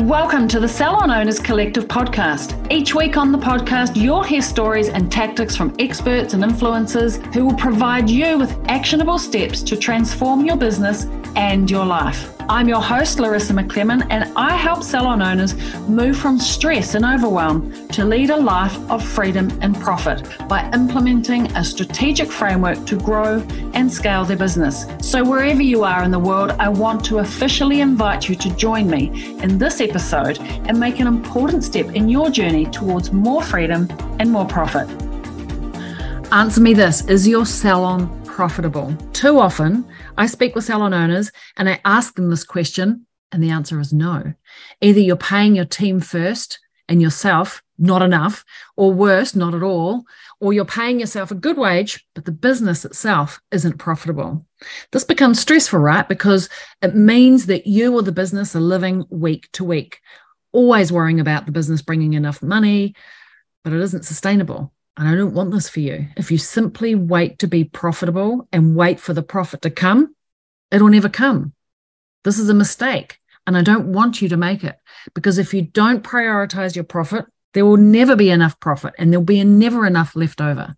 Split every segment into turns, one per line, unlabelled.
Welcome to the Salon Owners Collective podcast. Each week on the podcast, you'll hear stories and tactics from experts and influencers who will provide you with actionable steps to transform your business and your life. I'm your host, Larissa McClellan, and I help salon owners move from stress and overwhelm to lead a life of freedom and profit by implementing a strategic framework to grow and scale their business. So wherever you are in the world, I want to officially invite you to join me in this episode and make an important step in your journey towards more freedom and more profit. Answer me this: is your salon profitable? Too often, I speak with salon owners and I ask them this question, and the answer is no. Either you're paying your team first and yourself not enough, or worse, not at all, or you're paying yourself a good wage, but the business itself isn't profitable. This becomes stressful, right? Because it means that you or the business are living week to week, always worrying about the business bringing enough money, but it isn't sustainable. And I don't want this for you. If you simply wait to be profitable and wait for the profit to come, it'll never come. This is a mistake, and I don't want you to make it, because if you don't prioritize your profit, there will never be enough profit and there'll be never enough left over.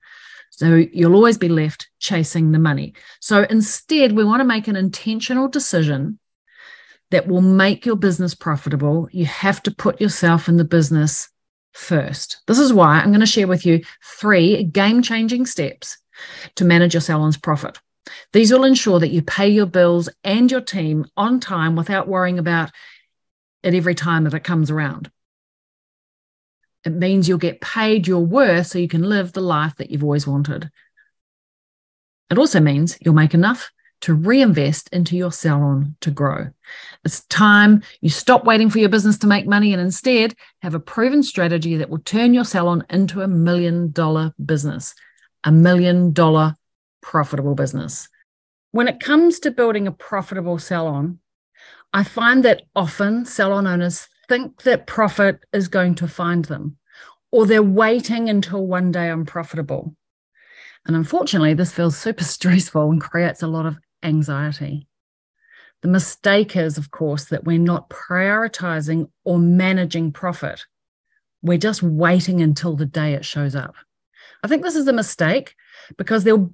So you'll always be left chasing the money. So instead, we want to make an intentional decision that will make your business profitable. You have to put yourself in the business first. This is why I'm going to share with you 3 game-changing steps to manage your salon's profit. These will ensure that you pay your bills and your team on time without worrying about it every time that it comes around. It means you'll get paid your worth so you can live the life that you've always wanted. It also means you'll make enough to reinvest into your salon to grow. It's time you stop waiting for your business to make money and instead have a proven strategy that will turn your salon into $1 million business, $1 million profitable business. When it comes to building a profitable salon, I find that often salon owners think that profit is going to find them, or they're waiting until one day I'm profitable. And unfortunately, this feels super stressful and creates a lot of anxiety. The mistake is, of course, that we're not prioritizing or managing profit. We're just waiting until the day it shows up. I think this is a mistake because there'll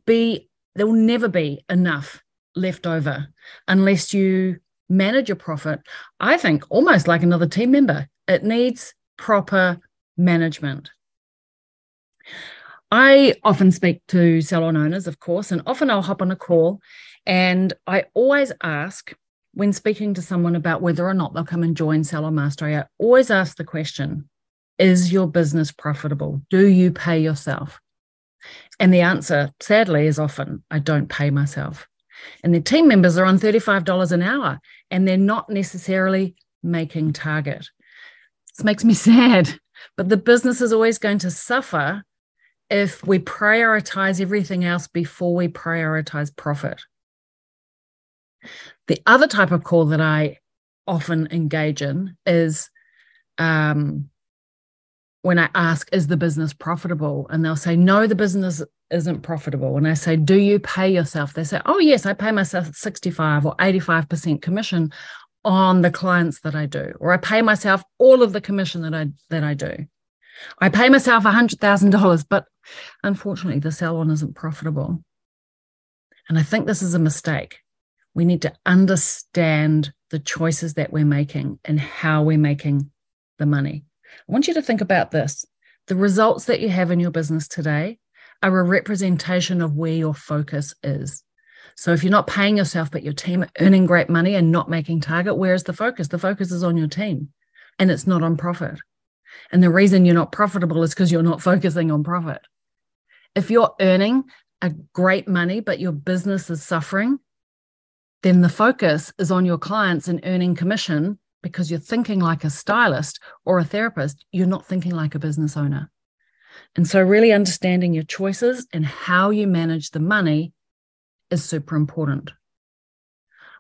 never be enough left over unless you manage your profit. I think almost like another team member. It needs proper management. I often speak to salon owners, of course, and often I'll hop on a call, and I always ask, when speaking to someone about whether or not they'll come and join Salon Mastery, I always ask the question, is your business profitable? Do you pay yourself? And the answer, sadly, is often, I don't pay myself. And their team members are on $35 an hour, and they're not necessarily making target. This makes me sad, but the business is always going to suffer if we prioritize everything else before we prioritize profit. The other type of call that I often engage in is when I ask, is the business profitable? And they'll say, no, the business isn't profitable. And I say, do you pay yourself? They say, oh, yes, I pay myself 65 or 85% commission on the clients that I do. Or I pay myself all of the commission that I do. I pay myself $100,000, but unfortunately, the salon isn't profitable. And I think this is a mistake. We need to understand the choices that we're making and how we're making the money. I want you to think about this. The results that you have in your business today are a representation of where your focus is. So if you're not paying yourself, but your team are earning great money and not making target, where's the focus? The focus is on your team, and it's not on profit. And the reason you're not profitable is because you're not focusing on profit. If you're earning a great money, but your business is suffering, then the focus is on your clients and earning commission because you're thinking like a stylist or a therapist. You're not thinking like a business owner. And so really understanding your choices and how you manage the money is super important.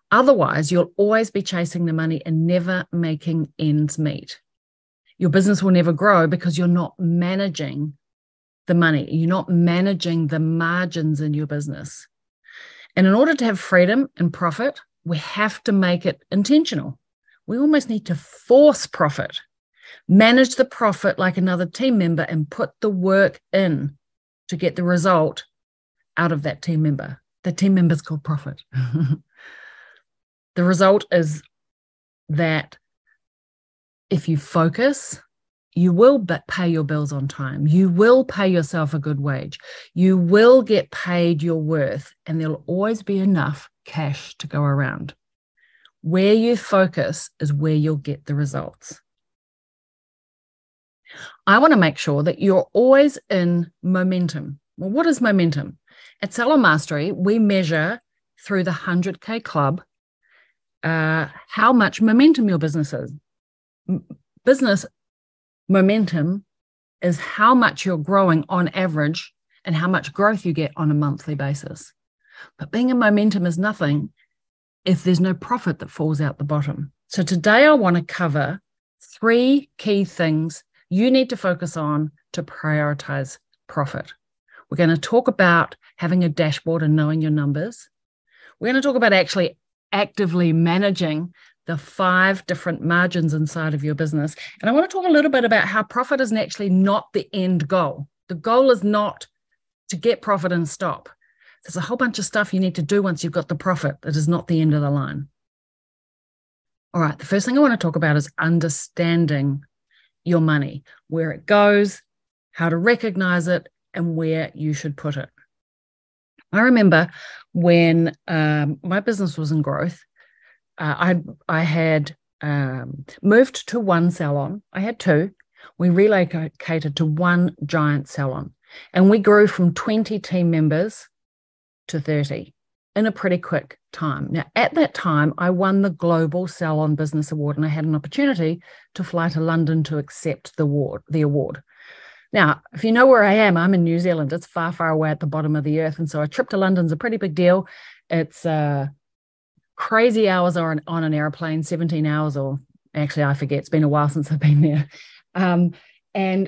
Otherwise, you'll always be chasing the money and never making ends meet. Your business will never grow because you're not managing the money. You're not managing the margins in your business. And in order to have freedom and profit, we have to make it intentional. We almost need to force profit, manage the profit like another team member, and put the work in to get the result out of that team member. The team member is called profit. The result is that if you focus, you will pay your bills on time. You will pay yourself a good wage. You will get paid your worth, and there'll always be enough cash to go around. Where you focus is where you'll get the results. I want to make sure that you're always in momentum. Well, what is momentum? At Salon Mastery, we measure through the 100K Club how much momentum your business is. Business momentum is how much you're growing on average and how much growth you get on a monthly basis. But being in momentum is nothing if there's no profit that falls out the bottom. So today I want to cover 3 key things you need to focus on to prioritize profit. We're going to talk about having a dashboard and knowing your numbers. We're going to talk about actually actively managing the 5 different margins inside of your business. And I want to talk a little bit about how profit is actually not the end goal. The goal is not to get profit and stop. There's a whole bunch of stuff you need to do once you've got the profit. That is not the end of the line. All right, the first thing I want to talk about is understanding your money, where it goes, how to recognize it, and where you should put it. I remember when my business was in growth, I had moved to one salon. I had 2. We relocated to one giant salon, and we grew from 20 team members to 30 in a pretty quick time. Now, at that time, I won the Global Salon Business Award, and I had an opportunity to fly to London to accept the award. Now, if you know where I am, I'm in New Zealand. It's far, far away at the bottom of the earth, and so a trip to London's a pretty big deal. It's crazy hours on an airplane, 17 hours, or actually, I forget. It's been a while since I've been there. And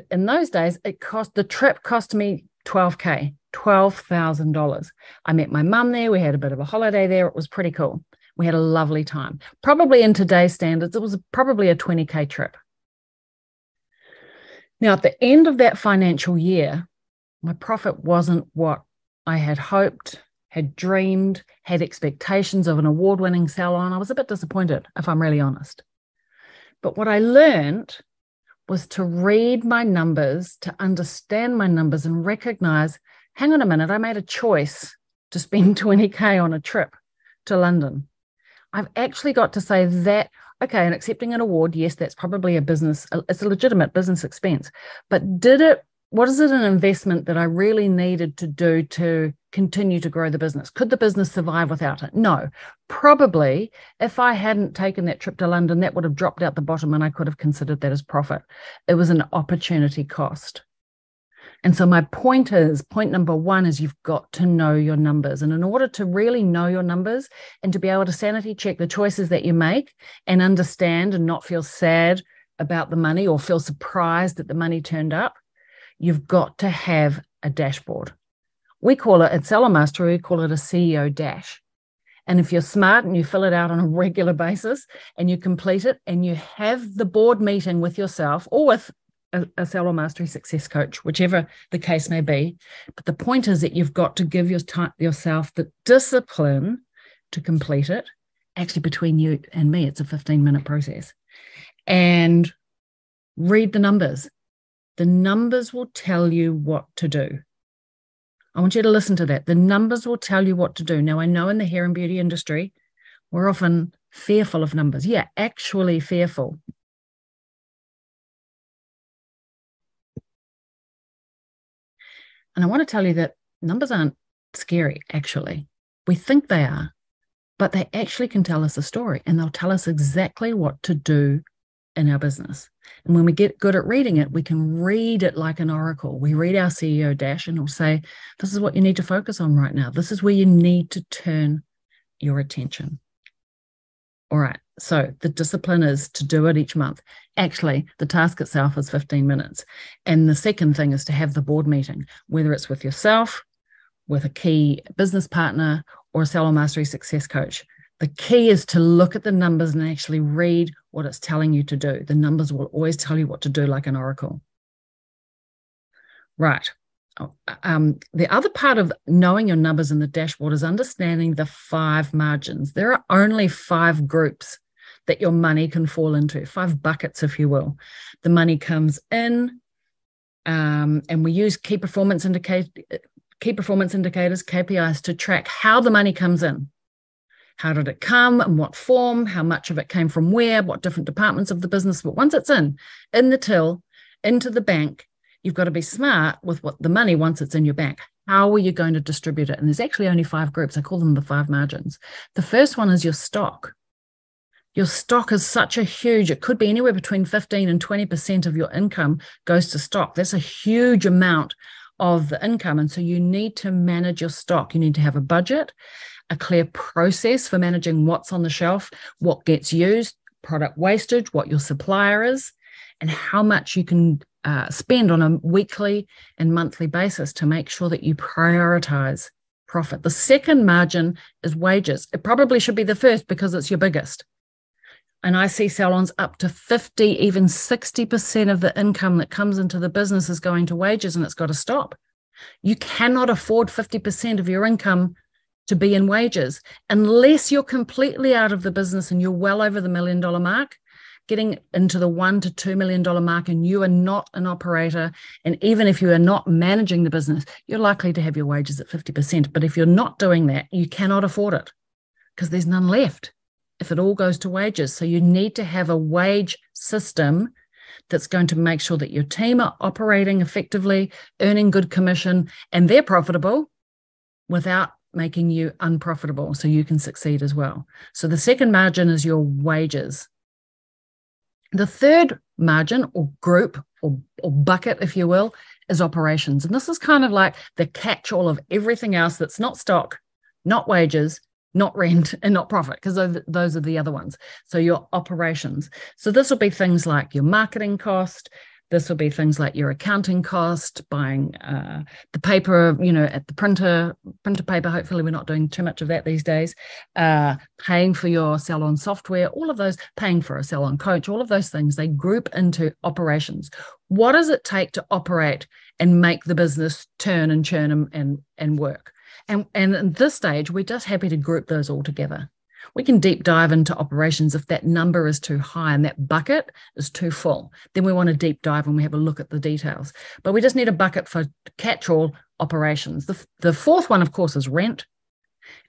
in those days, the trip cost me $12,000. I met my mum there. We had a bit of a holiday there. It was pretty cool. We had a lovely time. Probably in today's standards, it was probably a $20K trip. Now, at the end of that financial year, my profit wasn't what I had hoped, had dreamed, had expectations of an award-winning salon. I was a bit disappointed, if I'm really honest. But what I learned was to read my numbers, to understand my numbers and recognize, hang on a minute, I made a choice to spend 20K on a trip to London. I've actually got to say that, okay, and accepting an award, yes, that's probably it's a legitimate business expense, but was it an investment that I really needed to do to continue to grow the business? Could the business survive without it? No. Probably, if I hadn't taken that trip to London, that would have dropped out the bottom and I could have considered that as profit. It was an opportunity cost. And so my point number 1 is you've got to know your numbers. And in order to really know your numbers and to be able to sanity check the choices that you make and understand and not feel sad about the money or feel surprised that the money turned up, you've got to have a dashboard. We call it, at Salon Mastery, we call it a CEO dash. And if you're smart and you fill it out on a regular basis and you complete it and you have the board meeting with yourself or with a Salon Mastery success coach, whichever the case may be. But the point is that you've got to give yourself the discipline to complete it. Actually, between you and me, it's a 15-minute process. And read the numbers. The numbers will tell you what to do. I want you to listen to that. The numbers will tell you what to do. Now, I know in the hair and beauty industry, we're often fearful of numbers. Yeah, actually fearful. And I want to tell you that numbers aren't scary, actually. We think they are, but they actually can tell us a story, and they'll tell us exactly what to do in our business. And when we get good at reading it, we can read it like an oracle. We read our CEO dash and it'll say, this is what you need to focus on right now. This is where you need to turn your attention. All right. So the discipline is to do it each month. Actually, the task itself is 15 minutes. And the second thing is to have the board meeting, whether it's with yourself, with a key business partner, or a Salon Mastery success coach. The key is to look at the numbers and actually read what it's telling you to do. The numbers will always tell you what to do, like an oracle. Right. The other part of knowing your numbers in the dashboard is understanding the 5 margins. There are only 5 groups that your money can fall into, 5 buckets, if you will. The money comes in, and we use key performance indicators, KPIs, to track how the money comes in. How did it come, in what form, how much of it came from where, what different departments of the business. But once it's in the till, into the bank, you've got to be smart with what the money, once it's in your bank. How are you going to distribute it? And there's actually only 5 groups. I call them the 5 margins. The first one is your stock. Your stock is such a huge, it could be anywhere between 15 and 20% of your income goes to stock. That's a huge amount of the income. And so you need to manage your stock. You need to have a budget, a clear process for managing what's on the shelf, what gets used, product wastage, what your supplier is, and how much you can spend on a weekly and monthly basis to make sure that you prioritize profit. The second margin is wages. It probably should be the first because it's your biggest. And I see salons up to 50, even 60% of the income that comes into the business is going to wages, and it's got to stop. You cannot afford 50% of your income to be in wages unless you're completely out of the business and you're well over the $1 million mark, getting into the $1 to $2 million mark, and you are not an operator. And even if you are not managing the business, you're likely to have your wages at 50%. But if you're not doing that, you cannot afford it because there's none left if it all goes to wages. So you need to have a wage system that's going to make sure that your team are operating effectively, earning good commission, and they're profitable without making you unprofitable, so you can succeed as well. So the second margin is your wages. The third margin or group or bucket, if you will, is operations. And this is kind of like the catch-all of everything else that's not stock, not wages, not rent, and not profit, because those are the other ones. So your operations. So this will be things like your marketing cost. This will be things like your accounting cost, buying the paper, at the printer paper. Hopefully we're not doing too much of that these days. Paying for your salon software, all of those, paying for a salon coach, all of those things, they group into operations. What does it take to operate and make the business turn and churn and work? And at this stage, we're just happy to group those all together. We can deep dive into operations if that number is too high and that bucket is too full. Then we want to deep dive and we have a look at the details. But we just need a bucket for catch-all operations. The fourth one, of course, is rent.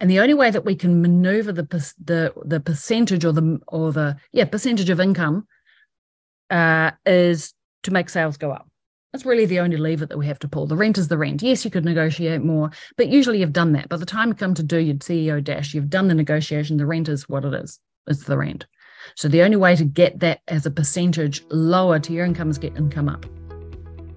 And the only way that we can maneuver the percentage percentage of income is to make sales go up. That's really the only lever that we have to pull. The rent is the rent. Yes, you could negotiate more, but usually you've done that. By the time you come to do your CEO dash, you've done the negotiation. The rent is what it is. It's the rent. So the only way to get that as a percentage lower to your income is get income up.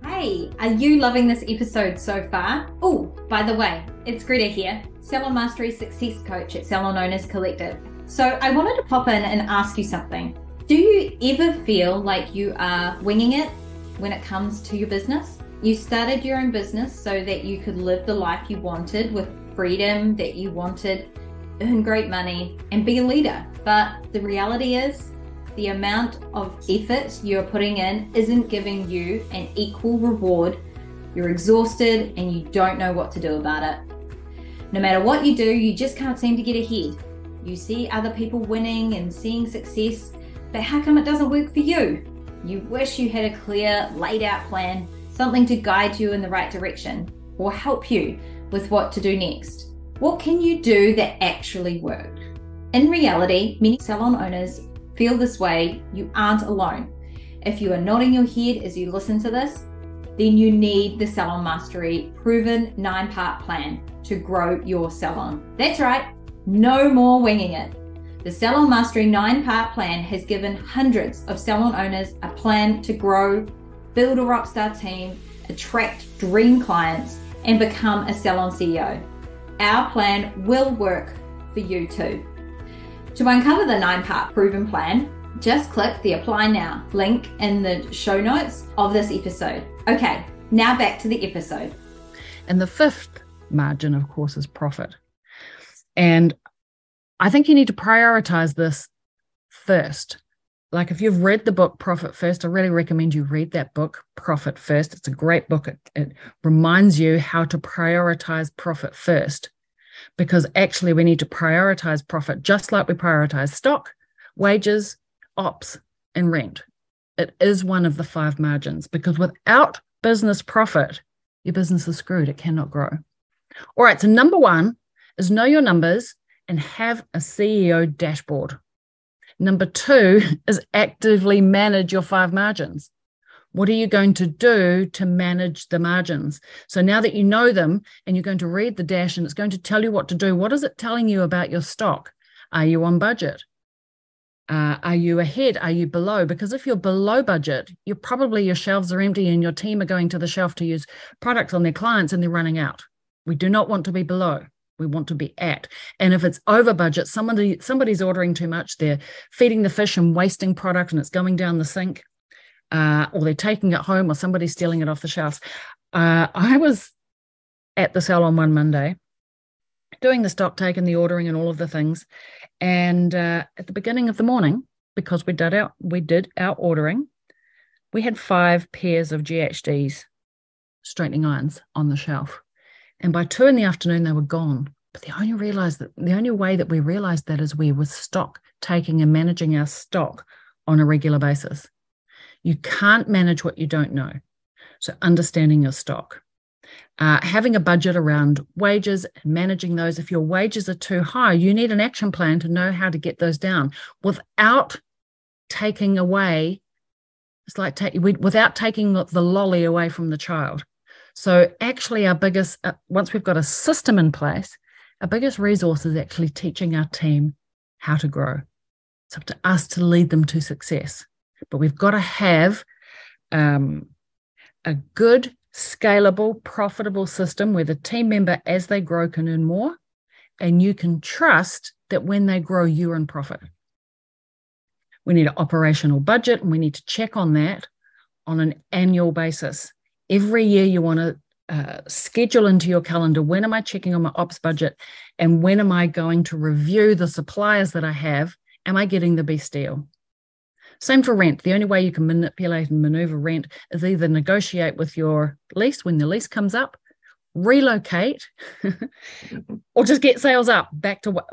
Hey, are you loving this episode so far? Oh, by the way, it's Greta here, Salon Mastery Success Coach at Salon Owners Collective. So I wanted to pop in and ask you something. Do you ever feel like you are winging it when it comes to your business? You started your own business so that you could live the life you wanted with freedom that you wanted, earn great money, and be a leader. But the reality is the amount of effort you're putting in isn't giving you an equal reward. You're exhausted and you don't know what to do about it. No matter what you do, you just can't seem to get ahead. You see other people winning and seeing success, but how come it doesn't work for you? You wish you had a clear, laid out plan, something to guide you in the right direction or help you with what to do next. What can you do that actually worked? In reality, many salon owners feel this way. You aren't alone. If you are nodding your head as you listen to this, then you need the Salon Mastery proven 9-part plan to grow your salon. That's right, no more winging it. The Salon Mastery 9-part plan has given hundreds of salon owners a plan to grow, build a rockstar team, attract dream clients, and become a salon CEO. Our plan will work for you too. To uncover the 9-part proven plan, just click the Apply Now link in the show notes of this episode. Okay, now back to the episode.
And the fifth margin, of course, is profit. And I think you need to prioritize this first.
like if you've read the book Profit First, I really recommend you read that book, Profit First. It's a great book. It reminds you how to prioritize profit first, because actually we need to prioritize profit just like we prioritize stock, wages, ops, and rent. It is one of the 5 margins, because without business profit, your business is screwed. It cannot grow. All right, so number 1 is know your numbers and have a CEO dashboard. Number 2 is actively manage your 5 margins. What are you going to do to manage the margins? So now that you know them and you're going to read the dash and it's going to tell you what to do, what is it telling you about your stock? Are you on budget? Are you ahead? Are you below? Because if you're below budget, your shelves are empty and your team are going to the shelf to use products on their clients and they're running out. We do not want to be below. We want to be at. And if it's over budget, somebody's ordering too much, they're feeding the fish and wasting product and it's going down the sink, or they're taking it home, or somebody's stealing it off the shelves. I was at the Salon one Monday doing the stock take and the ordering and all of the things. And at the beginning of the morning, because we did our ordering, we had 5 pairs of GHDs, straightening irons, on the shelf. And by 2 p.m, they were gone. But the only way that we realized that is we were stock taking and managing our stock on a regular basis. You can't manage what you don't know. So understanding your stock. Having a budget around wages and managing those. If your wages are too high, you need an action plan to know how to get those down without taking away, without taking the lolly away from the child. So actually once we've got a system in place, our biggest resource is actually teaching our team how to grow. It's up to us to lead them to success. But we've got to have a good, scalable, profitable system where the team member, as they grow, can earn more, and you can trust that when they grow, you're in profit. We need an operational budget, and we need to check on that on an annual basis. Every year you want to schedule into your calendar, when am I checking on my ops budget, and when am I going to review the suppliers that I have? Am I getting the best deal? Same for rent. The only way you can manipulate and maneuver rent is either negotiate with your lease when the lease comes up, relocate, or just get sales up. Back to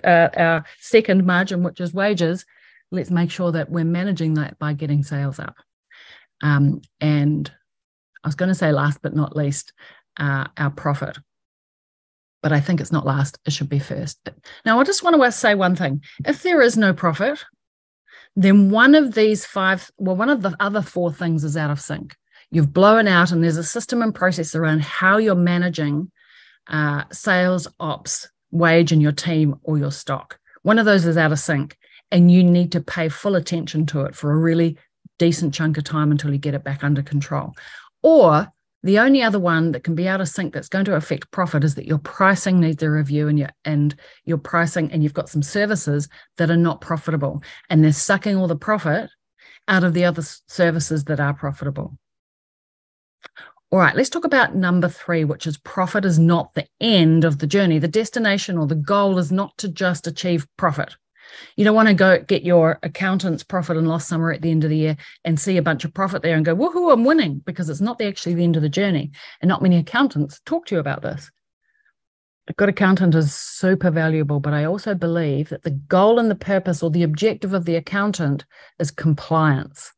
our second margin, which is wages. Let's make sure that we're managing that by getting sales up. And I was going to say last but not least, our profit. But I think it's not last. It should be first. Now, I just want to say one thing. If there is no profit, then one of the other 4 things is out of sync. You've blown out, and there's a system and process around how you're managing sales, ops, wage, and your team or your stock. One of those is out of sync, and you need to pay full attention to it for a really decent chunk of time until you get it back under control. Or the only other one that can be out of sync that's going to affect profit is that your pricing needs a review, and your pricing, and you've got some services that are not profitable, and they're sucking all the profit out of the other services that are profitable. All right, let's talk about number 3, which is profit is not the end of the journey. The destination or the goal is not to just achieve profit. You don't want to go get your accountant's profit and loss summary at the end of the year and see a bunch of profit there and go, woohoo, I'm winning, because it's not actually the end of the journey. And not many accountants talk to you about this. A good accountant is super valuable, but I also believe that the goal and the purpose or the objective of the accountant is compliance.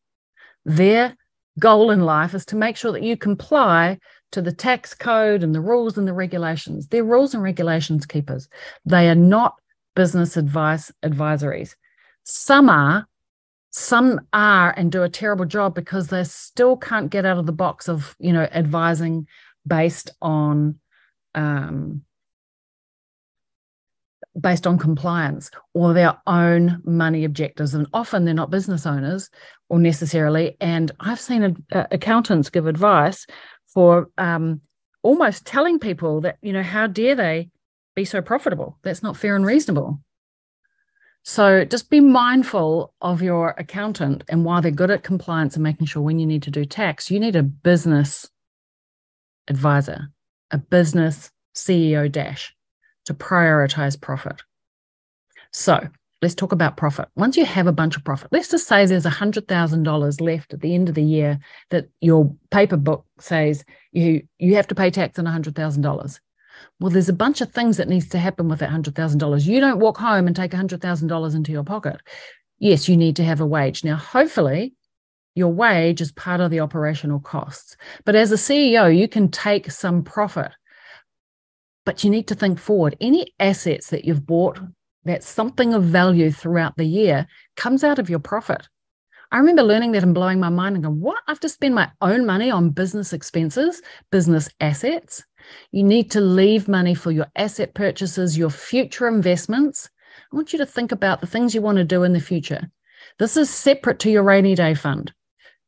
Their goal in life is to make sure that you comply to the tax code and the rules and the regulations. They're rules and regulations keepers. They are not business advisories. Some are and do a terrible job because they still can't get out of the box of, advising based on compliance or their own money objectives. And often they're not business owners or necessarily. And I've seen accountants give advice for almost telling people that, how dare they be so profitable? That's not fair and reasonable. So just be mindful of your accountant, and while they're good at compliance and making sure when you need to do tax, you need a business advisor, a business CEO dash to prioritize profit. So let's talk about profit. Once you have a bunch of profit, let's just say there's $100,000 left at the end of the year that your paper book says you have to pay tax on $100,000. Well, there's a bunch of things that needs to happen with that $100,000. You don't walk home and take $100,000 into your pocket. Yes, you need to have a wage. Now, hopefully, your wage is part of the operational costs. But as a CEO, you can take some profit. But you need to think forward. Any assets that you've bought that's something of value throughout the year comes out of your profit. I remember learning that and blowing my mind and going, what? I have to spend my own money on business expenses, business assets? You need to leave money for your asset purchases, your future investments. I want you to think about the things you want to do in the future. This is separate to your rainy day fund.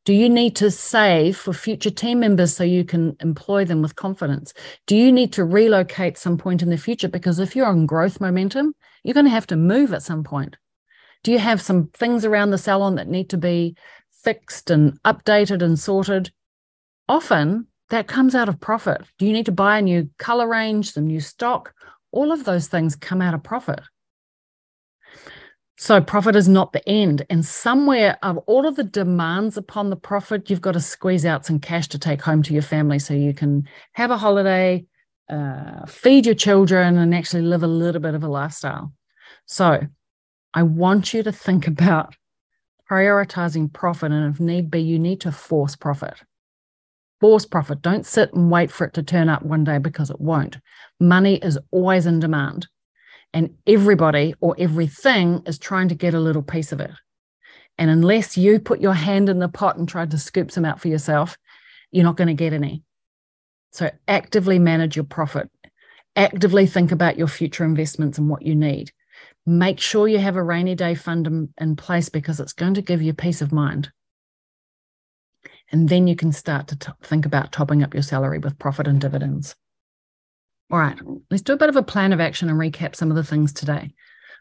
Do you need to save for future team members so you can employ them with confidence? Do you need to relocate some point in the future? Because if you're on growth momentum, you're going to have to move at some point. Do you have some things around the salon that need to be fixed and updated and sorted? Often that comes out of profit. Do you need to buy a new color range, some new stock? All of those things come out of profit. So profit is not the end. And somewhere of all of the demands upon the profit, you've got to squeeze out some cash to take home to your family so you can have a holiday, feed your children, and actually live a little bit of a lifestyle. So I want you to think about prioritizing profit. And if need be, you need to force profit. Force profit. Don't sit and wait for it to turn up one day, because it won't. Money is always in demand. And everybody or everything is trying to get a little piece of it. And unless you put your hand in the pot and try to scoop some out for yourself, you're not going to get any. So actively manage your profit. Actively think about your future investments and what you need. Make sure you have a rainy day fund in place, because it's going to give you peace of mind. And then you can start to think about topping up your salary with profit and dividends. All right, let's do a bit of a plan of action and recap some of the things today.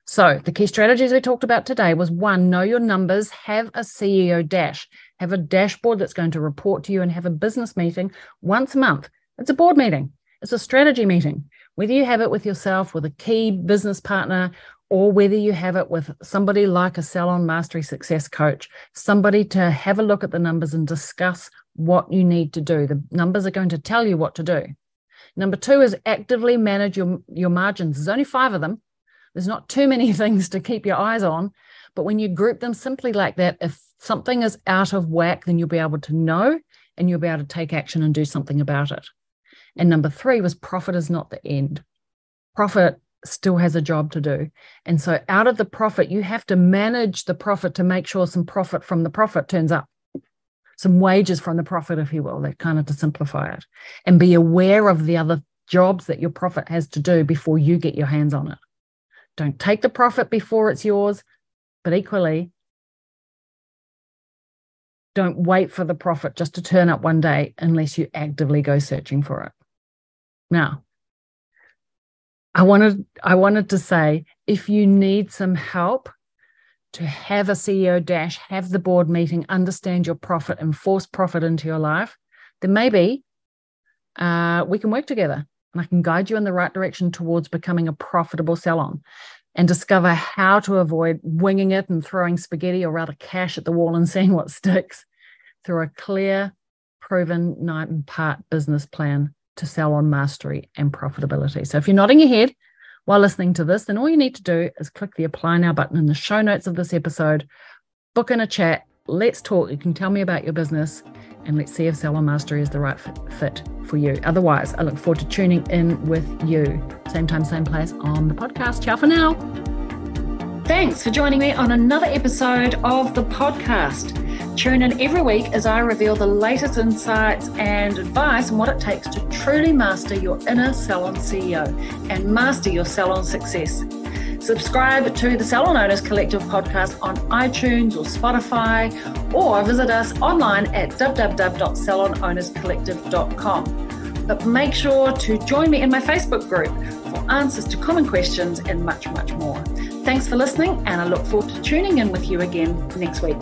So the key strategies we talked about today was 1, know your numbers, have a CEO dash, have a dashboard that's going to report to you, and have a business meeting once a month. It's a board meeting. It's a strategy meeting. Whether you have it with yourself, with a key business partner, or whether you have it with somebody like a Salon Mastery Success Coach, somebody to have a look at the numbers and discuss what you need to do. The numbers are going to tell you what to do. Number 2 is actively manage your margins. There's only 5 of them. There's not too many things to keep your eyes on. But when you group them simply like that, if something is out of whack, then you'll be able to know and you'll be able to take action and do something about it. And number 3 was profit is not the end. Profit still has a job to do. And so out of the profit, you have to manage the profit to make sure some profit from the profit turns up. Some wages from the profit, if you will, that kind of to simplify it. And be aware of the other jobs that your profit has to do before you get your hands on it. Don't take the profit before it's yours, but equally, don't wait for the profit just to turn up one day unless you actively go searching for it. Now, I wanted to say, if you need some help to have a CEO dash, have the board meeting, understand your profit and force profit into your life, then maybe we can work together and I can guide you in the right direction towards becoming a profitable salon and discover how to avoid winging it and throwing spaghetti, or rather cash, at the wall and seeing what sticks, through a clear, proven, 9-part business plan to salon mastery and profitability. So if you're nodding your head while listening to this, then all you need to do is click the Apply Now button in the show notes of this episode, book in a chat, let's talk. You can tell me about your business, and let's see if Salon Mastery is the right fit for you. Otherwise, I look forward to tuning in with you. Same time, same place on the podcast. Ciao for now.
Thanks for joining me on another episode of the podcast. Tune in every week as I reveal the latest insights and advice on what it takes to truly master your inner salon CEO and master your salon success. Subscribe to the Salon Owners Collective podcast on iTunes or Spotify, or visit us online at www.salonownerscollective.com. But make sure to join me in my Facebook group for answers to common questions and much, much more. Thanks for listening, and I look forward to tuning in with you again next week.